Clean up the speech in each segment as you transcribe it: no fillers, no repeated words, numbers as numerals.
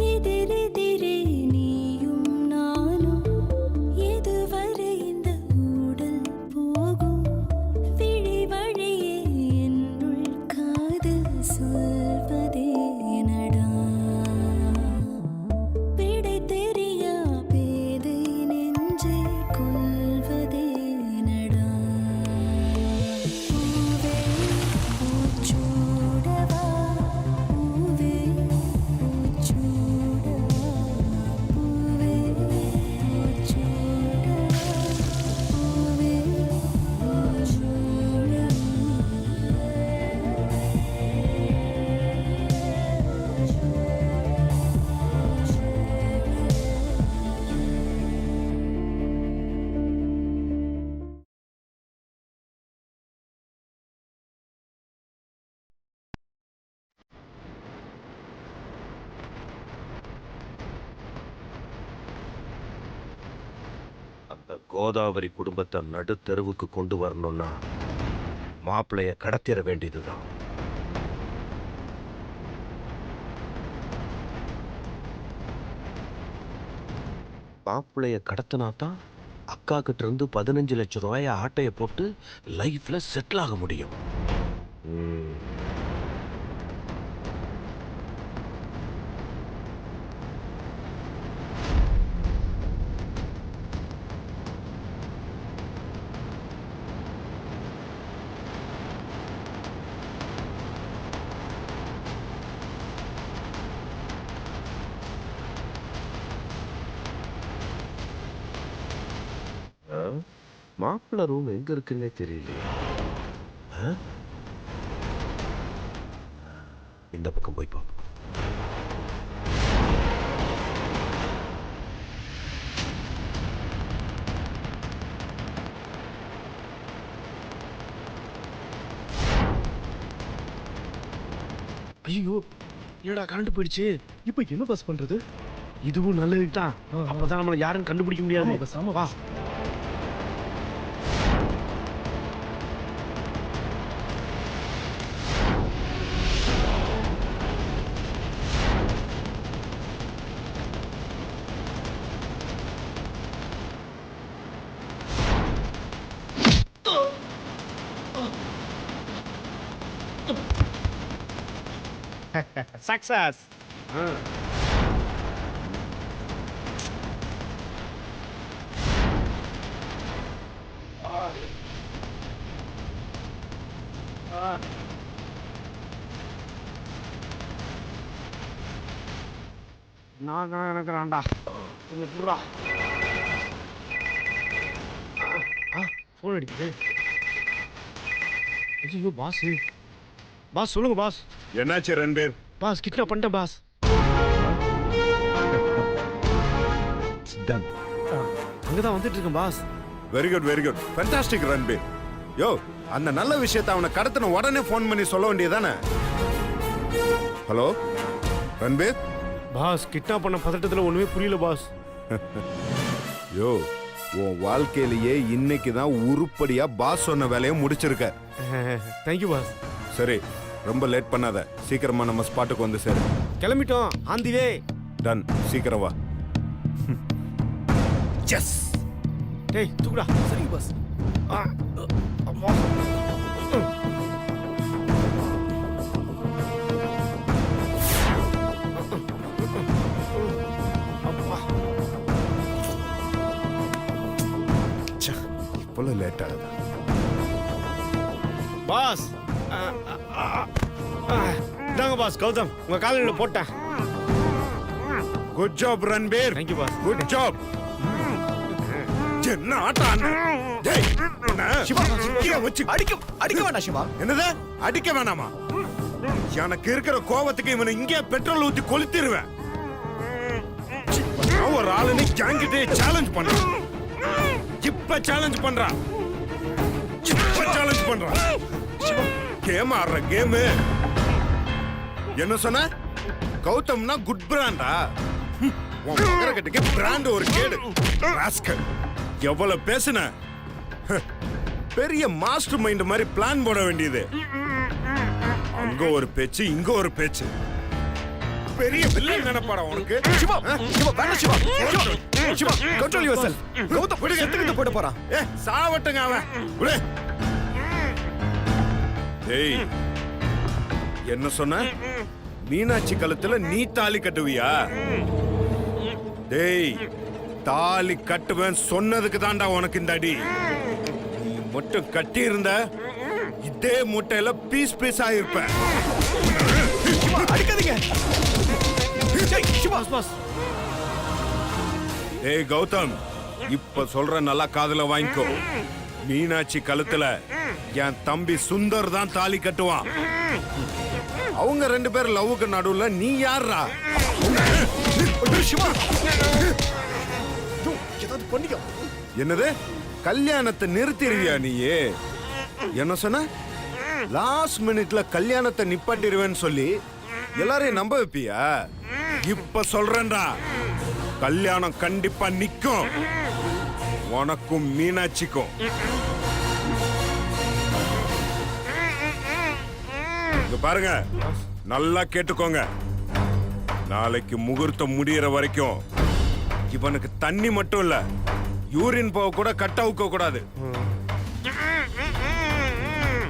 எதிரெதிரே நீயும் நானும் எதுவரை இந்த ஊடல் போகும் விழி வழியே என்னுள் காதல் சொல்வதே நடா விடை தெரியா பேதை நெஞ்சை கொள்வதே நடா பூவே பூச்சூடவா பூவே பூச்சூடவா பூவே பூச்சூடவா பூவே அந்த கோதாவரி குடும்பத்தை நடு தெருவுக்கு கொண்டு வரணும்னா மாப்பிளைய கடத்திட வேண்டியதுதான். மாப்பிளைய கடத்தினாதான் அக்கா கிட்ட இருந்து 15 லட்சம் ரூபாய ஆட்டைய போட்டு லைஃப்ல செட்டில் ஆக முடியும். மாப்பிள்ள ரூம் எங்க இருக்குன்னே தெரியலையே. இந்த பக்கம் போய் பார்ப்போம். ஐயோ, என்னடா கரண்ட் போயிடுச்சு. இப்போ என்ன பாஸ் பண்றது? இதுவும் நல்லது தான். அப்பதான் நம்மள யாரும் கண்டுபிடிக்க முடியாது. பேசாம வா. சக்சஸ். நான் நினைக்கிறேன்டா. புறா ஃபோன் அடிக்குது. ஐயோ பாஸ். பாஸ் சொல்லுங்க பாஸ். என்னாச்சு ரன்பீர்? பாஸ் கிட்னாப் பண்ணிட்டேன் பாஸ். டன். அங்கதான் வந்துட்டு இருக்கேன் boss. Very good very good fantastic Ranbir. Yo, அந்த நல்ல விஷயத்தை அவனை கடத்தின உடனே ஃபோன் பண்ணி சொல்ல வேண்டியதானே? ஹலோ ரன்பீர். பாஸ் கிட்னாப் பண்ண பதட்டத்துல ஒண்ணுமே புரியல பாஸ். யோ, உன் வாழ்க்கையிலேயே இன்னைக்கு தான் உருப்படியா பாஸ் சொன்ன வேலையை முடிச்சிருக்க. Thank you boss. சரி, ரொம்ப லேட் பண்ணாத. சீக்கிரமா நம்ம ஸ்பாட்டுக்கு வந்து சேரு. கிளம்பிட்டோம். On the way. டன். சீக்கிரம் வா. எஸ். டேய் தூக்குடா. சரிங்க பாஸ். அம்மா. இப்போல லேட் ஆகுது பாஸ். இதாங்க பாஸ் கௌதம், உங்க காலையில போட்டேன். Good job Ranbir. Thank you boss. Good job. என்ன ஆட்டான்? டேய், சிவா, இங்கே வச்சு அடிக்க வேண்டாம் சிவா. என்னது? அடிக்க வேணாமா? எனக்கு இருக்கிற கோவத்துக்கு இவனை இங்கே பெட்ரோல் ஊத்தி கொளுத்திடுவேன். நான் ஒரு ஆளுன்னு கேங்கிட்டே சேலஞ்ச் பண்றான். இப்ப சேலஞ்ச் பண்றான். கேம் ஆடுற கேம். என்ன சொன்ன? கௌதம்னா குட் பிராண்டா? உன் மகரக்கட்டுக்கு பிராண்ட் ஒரு கேடு. ராஸ்கல், எவ்வளவு பேசுன? பெரிய மாஸ்டர் மைண்ட் மாதிரி பிளான் போட வேண்டியது. அங்க ஒரு பேச்சு, இங்க ஒரு பேச்சு. பெரிய வில்லன் நினைப்பாடா உனக்கு சிவா சிவா வேண்டாம் Shiva Shiva Shiva control yourself Gautham செத்துக்கிட்டு போட போறான் ஏ சாவட்டுங்க அவன் விடு. டேய் என்ன சொன்ன? மீனாட்சி கழுத்துல நீ தாலி கட்டுவியா? டேய் தாலி கட்டுவேன் சொன்னதுக்கு தான்டா உனக்கு இந்த அடி. நீ மட்டும் கட்டி இருந்த இதே முட்டையில பீஸ் பீஸ் ஆயிருப்ப. சிவா அடிக்காதீங்க ஜெய் சிவா பாஸ் டேய் கௌதம் இப்ப சொல்ற நல்லா காதுல வாங்கிக்கோ. மீனாட்சி கழுத்துல என் தம்பி சுந்தர் தான் தாலி கட்டுவான். அவங்க 2 பேர் லவ்வுக்கு நடுவுல நீ யாரா? சிவா ஏதாவது பண்ணிக்கோ. என்னது கல்யாணத்தை நிறுத்திடுவியா நீயே? என்ன சொன்ன? லாஸ்ட் மினிட்ல கல்யாணத்தை நிப்பாட்டிடுவேன்னு சொல்லி எல்லாரையும் நம்ப வைப்பியா? இப்ப சொல்றேன்டா கல்யாணம் கண்டிப்பா நிக்கும். உனக்கும் மீனாட்சிக்கும். இங்க பாருங்க நல்லா கேட்டுக்கோங்க. நாளைக்கு முகூர்த்தம் முடியற வரைக்கும் இவனுக்கு தண்ணி மட்டும் இல்ல யூரின் போக கூட கட்ட அவுக்க கூடாது.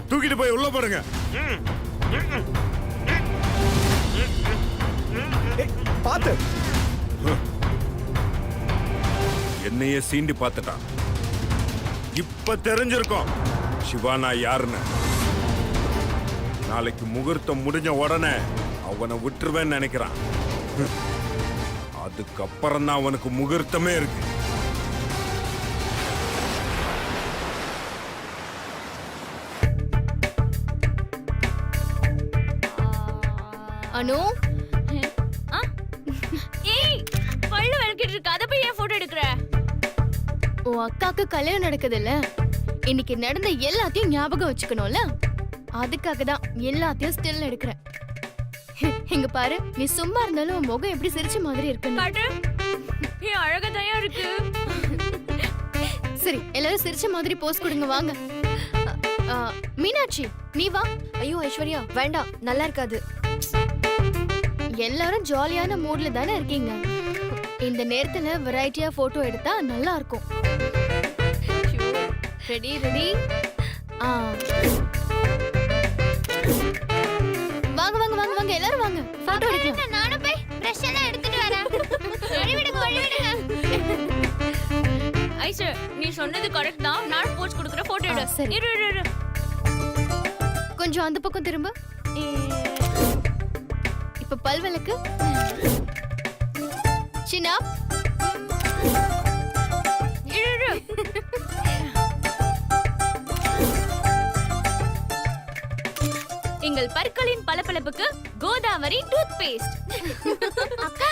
தூக்கிட்டு போய் உள்ள பாருங்க. பாத்து என்னையே சீண்டி பார்த்துட்டான். இப்ப தெரிஞ்சிருக்கும் சிவானா யாருன்னு. நாளைக்கு முகூர்த்தம் முடிஞ்ச உடனே அவனை விட்டுருவேன்னு நினைக்கிறான். அதுக்கப்புறம் தான் அவனுக்கு முகூர்த்தமே இருக்கு. அனு ஏய் பல்லு விளக்கிட்டு இருக்க அத போய் ஏன் போட்டோ எடுக்கற? உன் அக்காக்கு கல்யாணம் நடக்குதுல்ல, இன்னைக்கு நடந்த எல்லாத்தையும் ஞாபகம் வச்சுக்கணும்ல, அதுக்காக தான் எல்லாத்தையும் ஸ்டில் எடுக்கிறேன். இங்க பாரு, நீ சும்மா இருந்தாலும் உன் முகம் எப்படி சிரிச்ச மாதிரி இருக்கு. காட்டு. ஏய் அழகா தயா இருக்கு. சரி, எல்லாரும் சிரிச்ச மாதிரி போஸ் கொடுங்க வாங்க. மீனாட்சி நீ வா. ஐயோ ஐஸ்வர்யா வேண்டாம், நல்லா இருக்காது. எல்லாரும் ஜாலியான மூட்ல தானே இருக்கீங்க. இந்த நேரத்துல வெரைட்டியா போட்டோ எடுத்தா நல்லா இருக்கும். Ready ready. வாங்க வாங்க வாங்க வாங்க எல்லாரும் வாங்க, போட்டோ எடுக்கலாம். நானும் போய் பிரஷ் எல்லாம் எடுத்துட்டு வரேன். கழுவிடுங்க கழுவிடுங்க. ஐசு நீ சொன்னது கரெக்ட் தான். நான் போஸ் கொடுக்குற போட்டோ எடு. சரி. இரு இரு இரு. கொஞ்சம் அந்த பக்கம் திரும்ப. இப்ப பல் விளக்கு. சின்னா இரு இரு. எங்கள் பற்களின் பளபளப்புக்கு கோதாவரி டூத் பேஸ்ட். அக்கா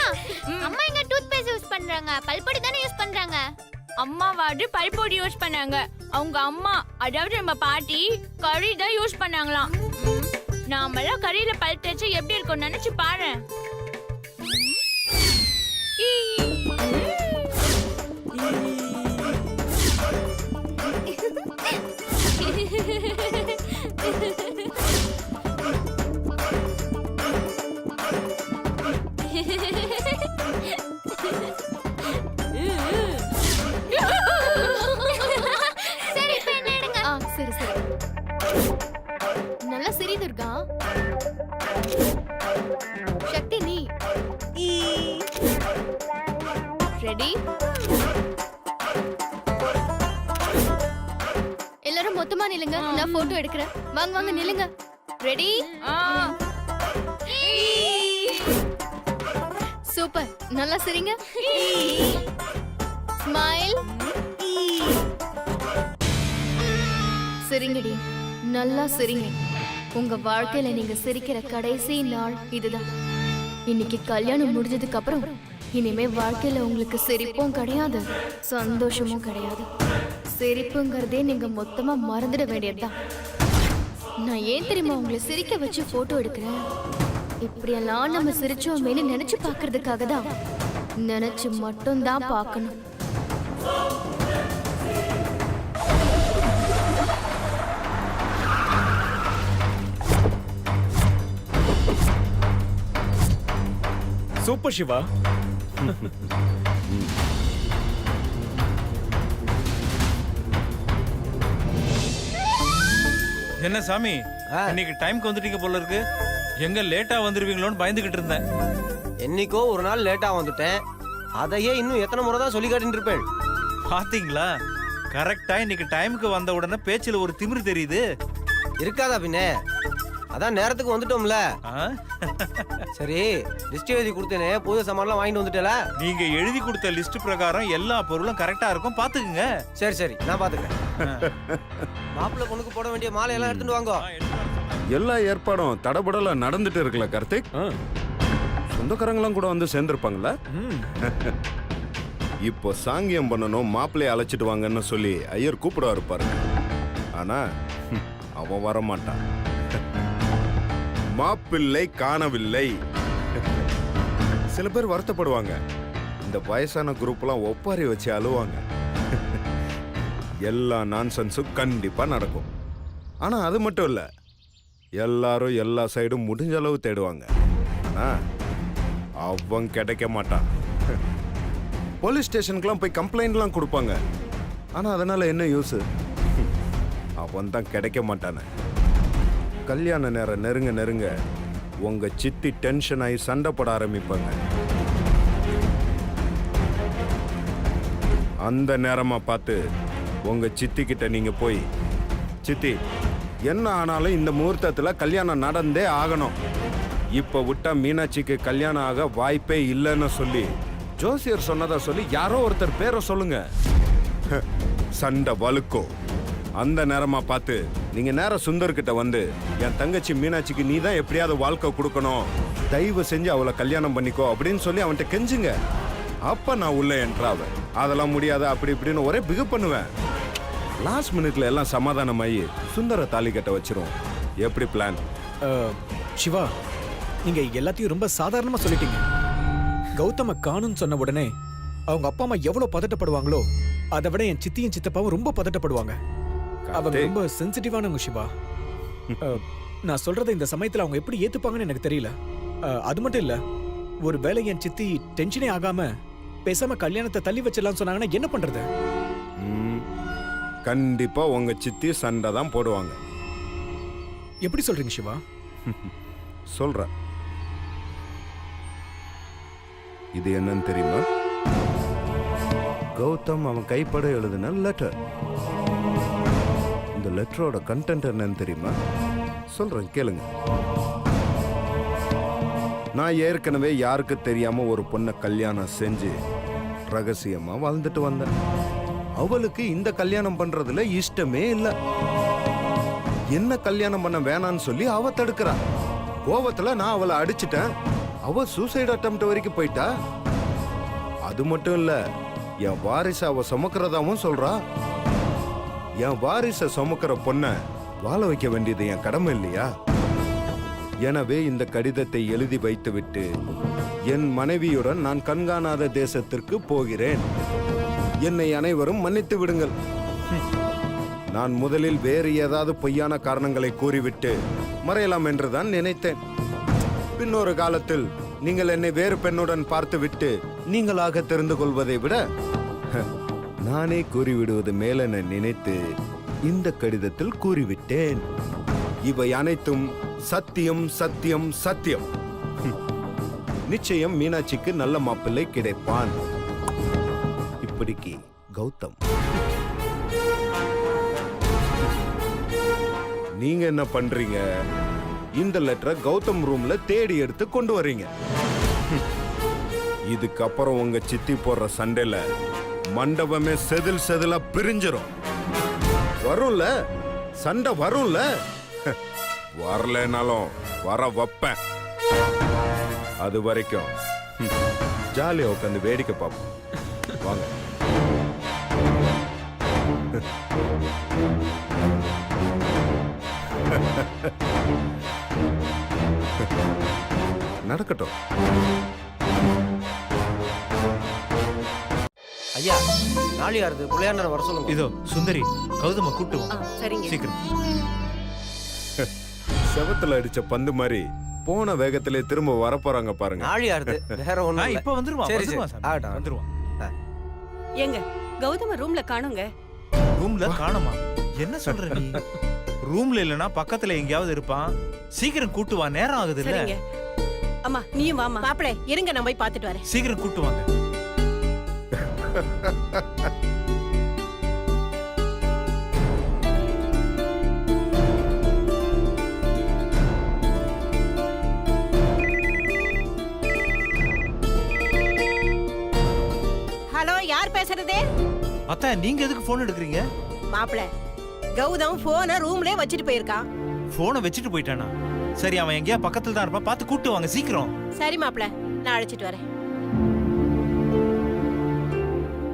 அம்மா எங்க டூத் பேஸ்ட் யூஸ் பண்றாங்க? பல்பொடி தானே யூஸ் பண்றாங்க. அம்மாவாடு பல்பொடி யூஸ் பண்ணாங்க. அவங்க அம்மா அதாவது நம்ம பாட்டி கறி தான் யூஸ் பண்ணாங்களாம். நாமெல்லாம் கறியில பல் தேய்ச்சி எப்படி இருக்கும் நினைச்சு பாரு. சரி இப்ப என்ன எடுங்க? சரி சரி. நல்லா சிரி துர்கா. சக்தி நீ ரெடி? எல்லாரும் மொத்தமா நில்லுங்க, நான் போட்டோ எடுக்கிறேன். வாங்க வாங்க நில்லுங்க. ரெடி? சூப்பர், நல்லா சிரிங்க. ஸ்மைல். சிரிங்கடி, நல்லா சிரிங்க. உங்க வாழ்க்கையில நீங்க சிரிக்கிற கடைசி நாள் இதுதான். இன்னைக்கு கல்யாணம் முடிஞ்சதுக்கு அப்புறம் இனிமே வாழ்க்கையில உங்களுக்கு சிரிப்பும் கிடையாது, சந்தோஷமும் கிடையாது. சிரிப்புங்கிறதே நீங்க மொத்தமா மறந்துட வேண்டியதுதான். நான் ஏன் தெரியுமா உங்களை சிரிக்க வச்சு போட்டோ எடுக்கிறேன்? இப்படியெல்லாம் நம்ம சிரிச்சோமேனு நினைச்சு பாக்குறதுக்காக தான். நினைச்சு மட்டும் தான் பார்க்கணும். சூப்பர் சிவா. என்ன சாமி இன்னைக்கு டைம்க்கு வந்துட்டீங்க போல இருக்கு. எங்க லேட்டா வந்துருவீங்களோன்னு பயந்துகிட்டு இருந்தேன். என்னைக்கோ ஒரு நாள் லேட்டா வந்துட்டேன். அதையே இன்னும் எத்தனை முறை தான் சொல்லி காட்டிட்டு இருப்பேன். பாத்தீங்களா, கரெக்டா இன்னைக்கு டைமுக்கு வந்த உடனே பேச்சுல ஒரு திமிரு தெரியுது. இருக்காதா பின்ன? அதான் நேரத்துக்கு வந்துட்டோம்ல. ஆ? சரி, லிஸ்ட் எழுதி கொடுத்தேனே, புது சாமான்லாம் வாங்கிட்டு வந்துட்டல. நீங்க எழுதி கொடுத்த லிஸ்ட் பிரகாரம் எல்லா பொருளும் கரெக்டா இருக்கும், பாத்துக்குங்க. சரி சரி, நான் பாத்துக்கிறேன். மாப்பிள்ளை பொண்ணுக்கு போட வேண்டிய மாலை எல்லாம் எடுத்துட்டு வாங்க. எல்லா ஏற்பாடும் தடபடல நடந்துட்டு இருக்குல்ல கார்த்திக்? சொந்தக்காரங்களாம் கூட வந்து சேர்ந்திருப்பாங்களா? இப்போ சாங்கியம் பண்ணணும், மாப்பிள்ளைய அழைச்சிட்டு வாங்கன்னு சொல்லி ஐயர் கூப்பிடுவாரு பாருங்க. ஆனா அவன் வர மாட்டான். மாப்பிள்ளை காணவில்லை. சில பேர் வருத்தப்படுவாங்க. இந்த வயசான குரூப்லாம் ஒப்பாரி வச்சு அழுவாங்க. எல்லா நான்சென்ஸும் கண்டிப்பா நடக்கும். ஆனா அது மட்டும் இல்ல, எல்லாரும் எல்லா சைடும் முடிஞ்ச அளவு தேடுவாங்க. ஆனா அவன் கிடைக்க மாட்டான். போலீஸ் ஸ்டேஷனுக்குலாம் போய் கம்ப்ளைண்ட்லாம் கொடுப்பாங்க. ஆனா அதனால என்ன யூஸ்? அவன் தான் கிடைக்க மாட்டானே. கல்யாண நேரம் நெருங்க நெருங்க உங்க சித்தி டென்ஷன் ஆகி சண்டை போட ஆரம்பிப்பாங்க. அந்த நேரமா பார்த்து உங்க சித்தி கிட்ட நீங்க போய், சித்தி என்ன ஆனாலும் இந்த முகூர்த்தத்துல கல்யாணம் நடந்தே ஆகணும், இப்ப விட்டா மீனாட்சிக்கு கல்யாணம் ஆக வாய்ப்பே இல்லைன்னு சொல்லி ஜோசியர் சொன்னதா சொல்லி யாரோ ஒருத்தர் பேரை சொல்லுங்க. சண்டை வலுக்கும். அந்த நேரமா பார்த்து நீங்க நேரம் சுந்தர் கிட்ட வந்து, என் தங்கச்சி மீனாட்சிக்கு நீ தான் எப்படியாவது வாழ்க்கை கொடுக்கணும், தயவு செஞ்சு அவளை கல்யாணம் பண்ணிக்கோ அப்படின்னு சொல்லி அவன்கிட்ட கெஞ்சுங்க. அப்ப நான் உள்ள என்றாவேன். அதெல்லாம் முடியாது அப்படி இப்படின்னு ஒரே பிகு பண்ணுவேன். லாஸ்ட் மினிட்ல எல்லாம் சமாதானமாயி சுந்தர தாலி கட்ட வச்சிரும். எப்படி பிளான்? சிவா, நீங்க எல்லாத்தையும் ரொம்ப சாதாரணமா சொல்லிட்டீங்க. கௌதம காணும்னு சொன்ன உடனே அவங்க அப்பா அம்மா எவ்வளவு பதட்டப்படுவாங்களோ அதை விட என் சித்தியும் சித்தப்பாவும் ரொம்ப பதட்டப்படுவாங்க. அவங்க ரொம்ப சென்சிட்டிவானவங்க சிவா. நான் சொல்றதை இந்த சமயத்துல அவங்க எப்படி ஏத்துப்பாங்கன்னு எனக்கு தெரியல. அது மட்டும் இல்ல, ஒரு வேளை என் சித்தி டென்ஷனே ஆகாம பேசாம கல்யாணத்தை தள்ளி வச்சிடலாம்னு சொன்னாங்கன்னா என்ன பண்றது? கண்டிப்பா உங்க சித்தி சண்டை தான் போடுவாங்க. எப்படி சொல்றீங்க சிவா? சொல்ற. இது என்னன்னு தெரியுமா? கௌதம் அவன் கைப்பட எழுதின லெட்டர். இந்த லெட்டரோட கண்டென்ட் என்னன்னு தெரியுமா? சொல்றேன் கேளுங்க. நான் ஏற்கனவே யாருக்கு தெரியாம ஒரு பொண்ணை கல்யாணம் செஞ்சு ரகசியமா வாழ்ந்துட்டு வந்தேன். அவளுக்கு இந்த கல்யாணம் பண்றதுல இஷ்டமே இல்லை. என்ன கல்யாணம் பண்ண வேணான்னு சொல்லி அவ தடுக்கிறா. கோவத்துல நான் அவளை அடிச்சிட்டேன். அவ சூசைட் அட்டெம்ப்ட் வரைக்கும் போயிட்டா. அது மட்டும் இல்ல, என் வாரிசை அவ சுமக்கிறதாவும் சொல்றா. என் வாரிசை சுமக்கிற பொண்ண வாழ வைக்க வேண்டியது என் கடமை இல்லையா? எனவே இந்த கடிதத்தை எழுதி வைத்துவிட்டு என் மனைவியுடன் நான் கண்காணாத தேசத்திற்கு போகிறேன். என்னை அனைவரும் மன்னித்து விடுங்கள். நான் முதலில் வேறு ஏதாவது பொய்யான காரணங்களை கூறிவிட்டு மறையலாம் என்றுதான் நினைத்தேன். பின்னொரு காலத்தில் நீங்கள் என்னை வேறு பெண்ணுடன் பார்த்துவிட்டு நீங்களாக தெரிந்து கொள்வதை விட நானே கூறிவிடுவது மேலென நினைத்து இந்த கடிதத்தில் கூறிவிட்டேன். இவை அனைத்தும் சத்தியம் சத்தியம் சத்தியம். நிச்சயம் மீனாட்சிக்கு நல்ல மாப்பிள்ளை கிடைப்பான். இப்படிக்கு கௌதம். நீங்க என்ன பண்றீங்க? இந்த லெட்டரை கௌதம் ரூம்ல தேடி எடுத்து கொண்டு வர்றீங்க. இதுக்கப்புறம் உங்க சித்தி போடுற சண்டையில மண்டபமே செதில் செதிலா பிரிஞ்சிரும். வரும்ல சண்டை, வரும்ல. வரலனாலும் வர வைப்பேன். அது வரைக்கும் ஜாலியா உட்காந்து வேடிக்கை பார்ப்போம். வாங்க. நடக்கட்டும். ஐயா, நாளையாருது புள்ளையாண்டனை வர சொல்லுங்க. இதோ சுந்தரி, கௌதம கூட்டுவோம். சீக்கிரம். செவத்துல அடிச்ச பந்து மாதிரி போன வேகத்திலே திரும்ப வரப்போறாங்க பாருங்க. நாழியாருது வேற ஒண்ணும் இல்ல. இப்ப வந்துருவான் சரி, சரி. வந்துருவான் சாமி. ஆகட்டும். வந்துருவான் ஏங்க கௌதம ரூம்ல காணோங்க. ரூம்ல காணுமா? என்ன சொல்ற நீ? ரூம்ல இல்லனா பக்கத்துல எங்கயாவது இருப்பான். சீக்கிரம் கூட்டு வா, நேரம் ஆகுது இல்ல. சரிங்க. அம்மா நீயும் வாமா. மாப்பிளை இருங்க நான் போய் பார்த்துட்டு வரேன். சீக்கிரம் கூட்டு வாங்க. ஹலோ யார் பேசுறது? அத்தா நீங்க எதுக்கு போன் எடுக்கிறீங்க? மாப்பிளை கௌதம் போனை ரூம்லயே வச்சுட்டு போயிருக்கான். போனை வச்சுட்டு போயிட்டானா? சரி, அவன் எங்கேயா பக்கத்துல தான் இருப்பான், பார்த்து கூட்டு வாங்க சீக்கிரம். சரி மாப்பிளை நான் அழைச்சிட்டு வரேன்.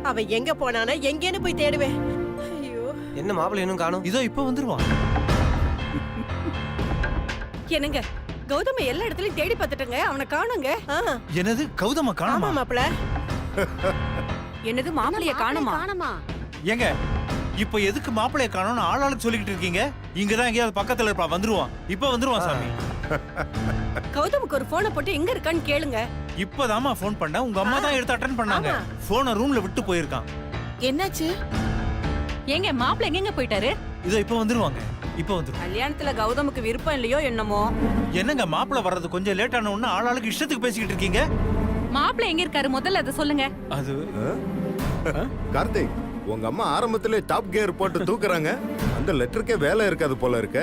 அவன் எங்க போனானா எங்கேன்னு போய் தேடுவேன். ஐயோ என்ன மாப்பிள்ளை இன்னும் காணும்? இதோ இப்ப வந்துருவான். என்னங்க கௌதம எல்லா இடத்துலயும் தேடி பார்த்துட்டங்க, அவனை காணுங்க. என்னது கௌதம ஆமா காணுமா? மாப்பிளை. என்னது மாப்பிளைய காணுமா? ஏங்க இப்ப எதுக்கு மாப்பிளைய காணோம்னு ஆளாளுக்கு சொல்லிக்கிட்டு இருக்கீங்க? இங்கதான் எங்கேயாவது பக்கத்துல இருப்பா, வந்துருவான். இப்ப வந்துருவான் சாமி. கௌதமுக்கு ஒரு போனை போட்டு எங்க இருக்கான்னு கேளுங்க. இப்பதாம்மா போன் பண்ண, உங்க அம்மா தான் எடுத்து அட்டென்ட் பண்ணாங்க. போனை ரூம்ல விட்டு போயிருக்கான். என்னாச்சு? ஏங்க மாப்பிளை எங்க போயிட்டாரு? இதோ இப்ப வந்துருவாங்க. இப்ப வந்துரும். கல்யாணத்துல கௌதமுக்கு விருப்பம் இல்லையோ என்னமோ. என்னங்க மாப்பிளை வர்றது கொஞ்சம் லேட் ஆன உடனே ஆளாளுக்கு இஷ்டத்துக்கு பேசிக்கிட்டு இருக்கீங்க? மாப்பிளை எங்க இருக்காரு முதல்ல அதை சொல்லுங்க. அது கார்த்திக், உங்க அம்மா ஆரம்பத்திலே டாப் கியர் போட்டு தூக்குறாங்க. அந்த லெட்டருக்கே வேலை இருக்காது போல இருக்க.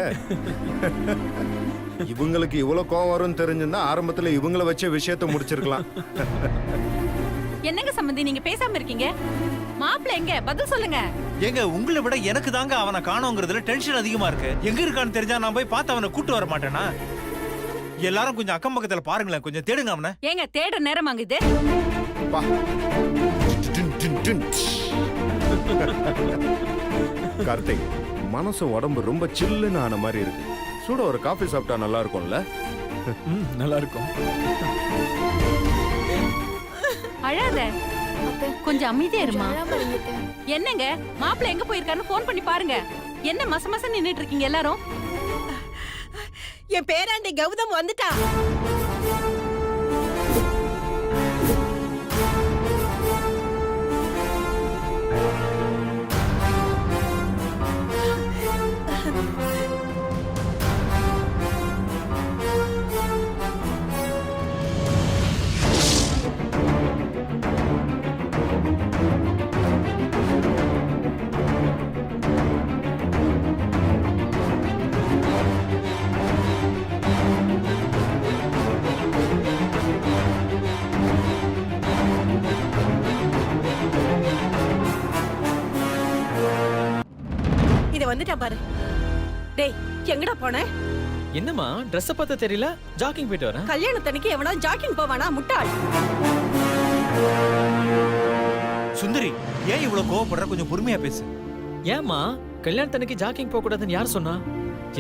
இவங்களுக்கு இவ்வளவு கோவம் வரும்னு தெரிஞ்சிருந்தா ஆரம்பத்துல இவங்கள வச்ச விஷயத்தை முடிச்சிருக்கலாம். என்னங்க சம்பந்தி நீங்க பேசாம இருக்கீங்க? மாப்பிளை எங்க பதில் சொல்லுங்க. ஏங்க உங்களை விட எனக்கு தாங்க அவனை காணோங்கிறதுல டென்ஷன் அதிகமா இருக்கு. எங்க இருக்கான்னு தெரிஞ்சா நான் போய் பார்த்து அவனை கூட்டு வர மாட்டேனா? எல்லாரும் கொஞ்சம் அக்கம் பக்கத்துல பாருங்களேன், கொஞ்சம் தேடுங்க அவனை. ஏங்க தேடுற நேரமாங்க இது? பா. டின், டின், டின். கார்த்திக், மனசு உடம்பு ரொம்ப சில்லுன்னு ஆன மாதிரி இருக்கு. சூட ஒரு காஃபி சாப்பிட்டா நல்லா இருக்கும்ல? நல்லா இருக்கும். அழாத, கொஞ்சம் அமைதியா இருமா. அழாம இருங்க அத்தை. என்னங்க மாப்பிளை எங்க போயிருக்காருன்னு போன் பண்ணி பாருங்க. என்ன மச நின்னுட்டு இருக்கீங்க எல்லாரும்? என் பேராண்டி கௌதம் வந்துட்டா. வந்துட்டா பாரு. டேய் எங்கடா போன? என்னம்மா Dress பார்த்தா தெரியல? ஜாக்கிங் போயிட்டு வரேன். கல்யாணத்தன்னைக்கு எவனா ஜாக்கிங் போவானா முட்டாள்? சுந்தரி, ஏன் இவ்வளவு கோவப்படுற? கொஞ்சம் பொறுமையா பேசு. ஏம்மா கல்யாணத்தன்னைக்கு ஜாக்கிங் போக கூடாதுன்னு யார் சொன்னா?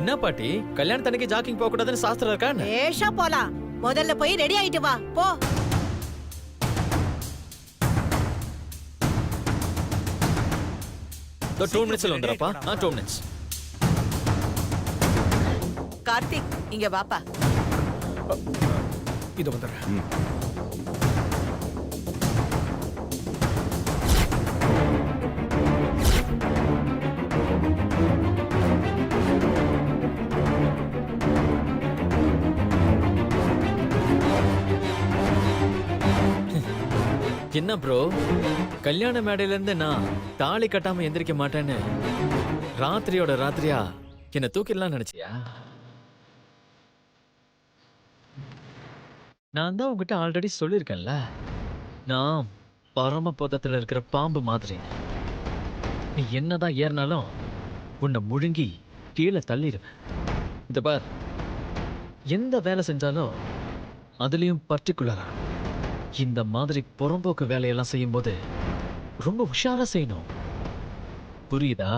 என்ன பாட்டி, கல்யாணத்தன்னைக்கு ஜாக்கிங் போக கூடாதுன்னு சாஸ்திரம் இருக்கா? ஏஷா போலாம். முதல்ல போய் ரெடி ஆயிட்டு வா போ. The 2 minutes வந்துறப்பா. 2 minutes. கார்த்திக் இங்க வாப்பா. இது வந்துடுறேன். என்ன ப்ரோ, கல்யாண மேடையில இருந்து நான் தாலி கட்டாம எந்திரிக்க மாட்டேன்னு ராத்திரியோட ராத்திரியா என்ன தூக்கிடலாம் நினைச்சியா? நான் தான் உங்ககிட்ட ஆல்ரெடி சொல்லியிருக்கேன்ல, நான் பரமபதத்துல இருக்கிற பாம்பு மாதிரி. நீ என்னதான் ஏறினாலும் உன்னை முழுங்கி கீழே தள்ளிடுவேன். இந்த பார், எந்த வேலை செஞ்சாலும் அதுலயும் பர்டிகுலரா இந்த மாதிரி புறம்போக்கு வேலையெல்லாம் செய்யும்போது ரொம்ப உஷாரா செய்யணும். புரியுதா?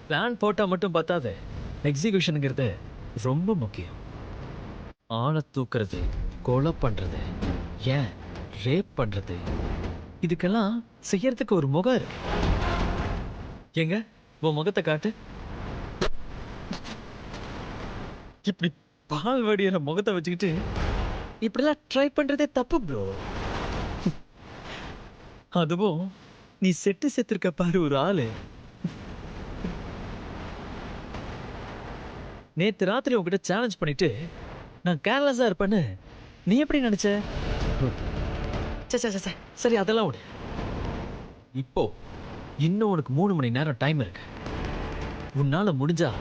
பிளான் போட்டா மட்டும் பத்தாது, எக்ஸிகியூஷனுங்கிறது ரொம்ப முக்கியம். ஆளை தூக்குறது, கொலை பண்றது, ஏன் ரேப் பண்றது, இதுக்கெல்லாம் செய்யறதுக்கு ஒரு முகம் இருக்கு. எங்க உன் முகத்தை காட்டு. இப்படி பால் வடிகிற முகத்தை வச்சுக்கிட்டு இப்படிலாம் ட்ரை பண்றதே தப்பு ப்ரோ. அதுவும் நீ செத்துருக்க பாரு ஒரு ஆளு. நேத்து ராத்திரி உங்ககிட்ட சேலஞ்ச் பண்ணிட்டு நான் கேர்லெஸ்ஸா இருப்பேன்னு நீ எப்படி நினைச்ச? சே, சே, சே, சே. சரி அதெல்லாம் விடு. இப்போ இன்னும் உனக்கு 3 மணி நேரம் டைம் இருக்கு. உன்னால முடிஞ்சா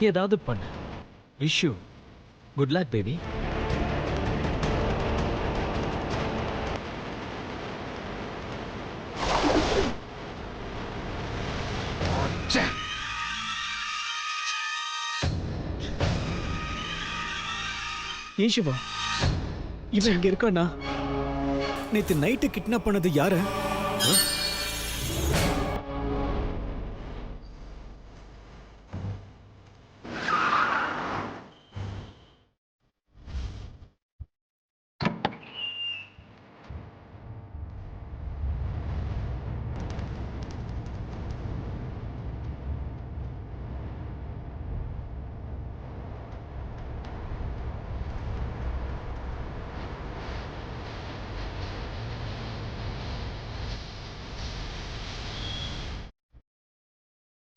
ஏதாவது பண்ணு. Wish you good luck baby. ஏன் சிவா இவன் இங்க இருக்கானா? நேத்து நைட்டு கிட்னாப் பண்ணது யாரு?